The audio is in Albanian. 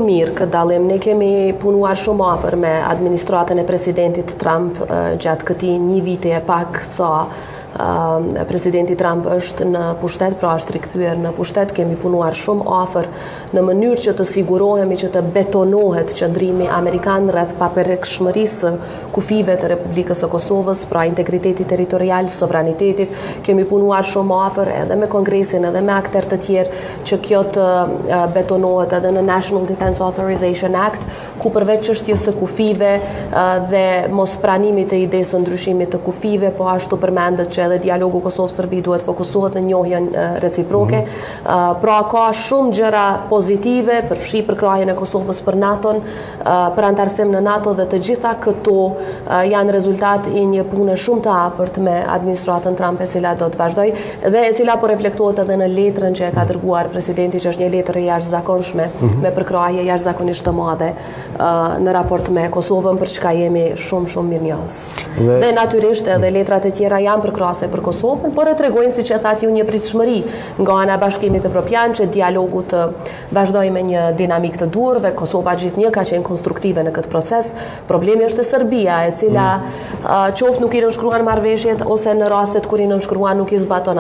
mirë këtë dallim. Ne kemi punuar shumë afër me administratën e presidentit Trump gjatë këtij një viti e pak sa presidenti Trump është në pushtet, pra është rikthyer në pushtet. Kemi punuar shumë afër në mënyrë që të sigurohemi që të betonohet qëndrimi amerikan rreth papërshmërisë së kufive të Republikës së Kosovës, pra integriteti territorial, sovranitetit. Kemi punuar shumë afër edhe me Kongresin, edhe me aktorë të tjerë që kjo të betonohet edhe në National Defense Authorization Act, ku përveç çështjes së kufive dhe mos pranimit të idesë së ndryshimit të kufive, po ashtu përmendet që edhe dialogu Kosovë-Serbi duhet fokusohet në njohjen reciproke. Pra ka shumë gjëra pozitive, përfshi përkrahjen e Kosovës për NATO-n, për antarësim në NATO, dhe të gjitha këto janë rezultat i një pune shumë të afërt me administratën Trump, e cila do të vazhdoj dhe e cila po reflektohet edhe në letrën që e ka dërguar presidenti, që është një letër e jashtëzakonshme me përkrahje jashtëzakonisht të madhe në raport me Kosovën, për çka jemi shumë mirënjohës. Dhe natyrisht edhe letrat e tjera janë përkrahase për Kosovën, por e tregojnë, siç e thatë ju, një pritshmëri nga ana e Bashkimit Evropian që dialogu të vazhdojë me një dinamik të dur, dhe Kosova gjithnjë ka qenë konstruktive në këtë proces. Problemi është Serbia, e cila qoftë nuk i nënshkruan marrëveshjet, ose në rastet kur i nënshkruan nuk i zbaton